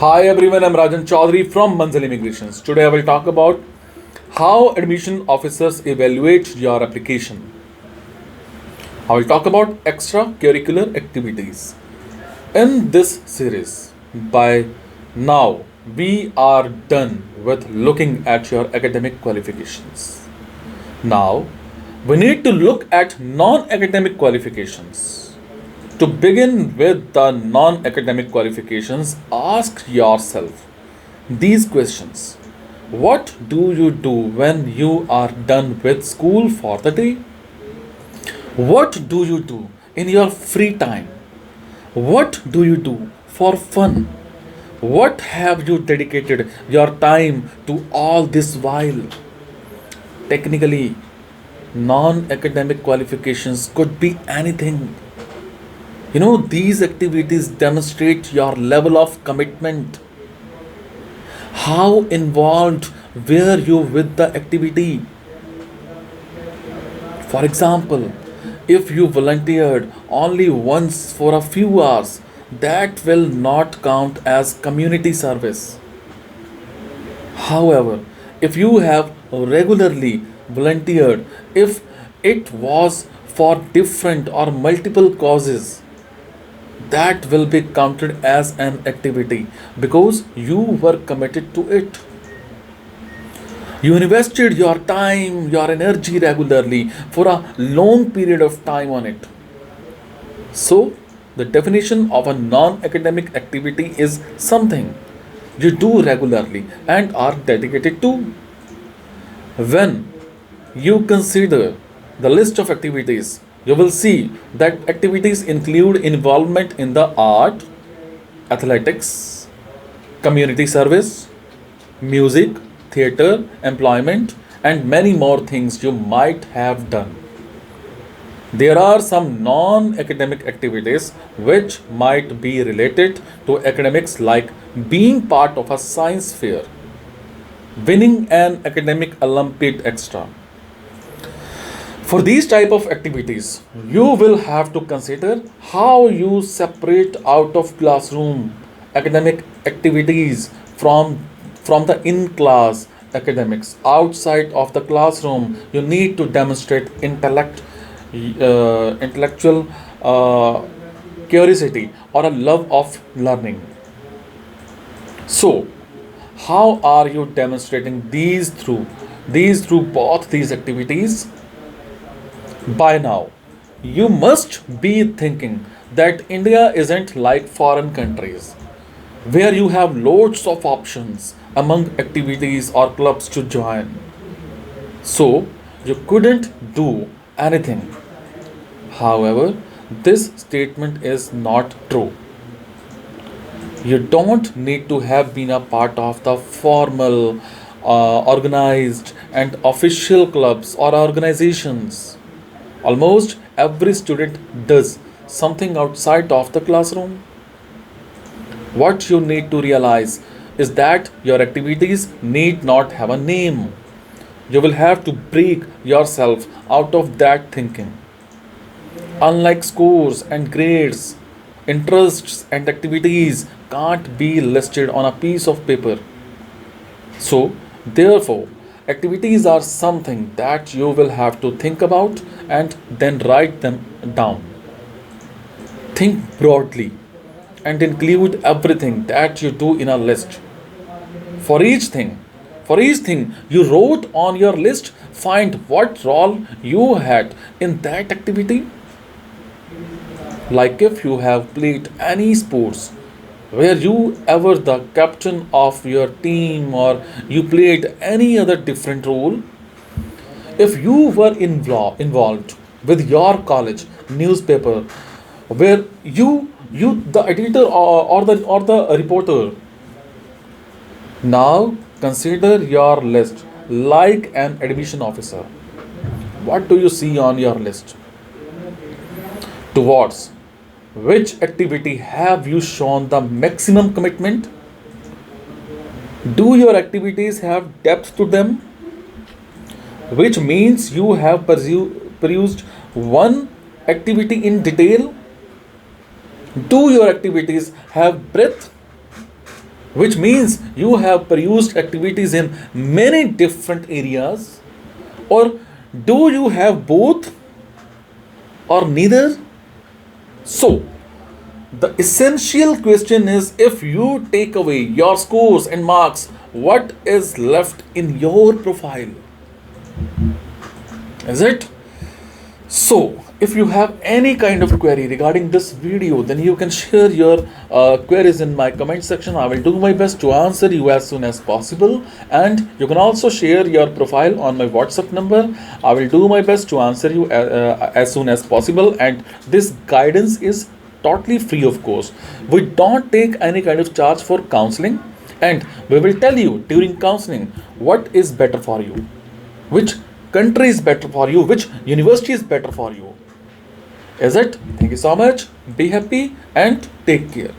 Hi everyone, I'm Rajan Chaudhary from Manzil Immigrations. Today I will talk about how admission officers evaluate your application. I will talk about extracurricular activities. In this series, by now, we are done with looking at your academic qualifications. Now, we need to look at non academic qualifications. To begin with the non academic qualifications, ask yourself these questions. What do you do when you are done with school for the day? What do you do in your free time? What do you do for fun? What have you dedicated your time to all this while? Technically, non academic qualifications could be anything. These activities demonstrate your level of commitment. How involved were you with the activity? For example, if you volunteered only once for a few hours, that will not count as community service. However, if you have regularly volunteered, if it was for different or multiple causes, that will be counted as an activity because you were committed to it. You invested your time, your energy regularly for a long period of time on it. So, the definition of a non academic activity is something you do regularly and are dedicated to. When you consider the list of activities, you will see that activities include involvement in the art, athletics, community service, music, theater, employment, and many more things you might have done. There are some non academic activities which might be related to academics, like being part of a science fair, winning an academic Olympiad extra. For these type of activities, you will have to consider how you separate out of classroom academic activities from the in class academics. Outside of the classroom, you need to demonstrate intellectual uh, curiosity or a love of learning. So, how are you demonstrating these through both these activities? By now, you must be thinking that India isn't like foreign countries where you have loads of options among activities or clubs to join. So, you couldn't do anything. However, this statement is not true. You don't need to have been a part of the formal, organized, and official clubs or organizations. Almost every student does something outside of the classroom. What you need to realize is that your activities need not have a name. You will have to break yourself out of that thinking. Unlike scores and grades, interests and activities can't be listed on a piece of paper. So, therefore, activities are something that you will have to think about and then write them down. Think broadly and include everything that you do in a list. For each thing, for each thing you wrote on your list, find what role you had in that activity. Like if you have played any sports, were you ever the captain of your team or you played any other different role? If you were involved with your college newspaper, where you the editor or the reporter. Now consider your list like an admission officer. What do you see on your list? Towards which activity have you shown the maximum commitment? Do your activities have depth to them? Which means you have perused one activity in detail? Do your activities have breadth? which means you have perused activities in many different areas, or do you have both or neither? So, the essential question is, if you take away your scores and marks, what is left in your profile? Is it? So, if you have any kind of query regarding this video, then you can share your queries in my comment section. I will do my best to answer you as soon as possible. And you can also share your profile on my WhatsApp number. I will do my best to answer you as soon as possible. And this guidance is totally free of course. We don't take any kind of charge for counseling. And we will tell you during counseling what is better for you, which country is better for you, which university is better for you. Is it? Thank you so much. Be happy and take care.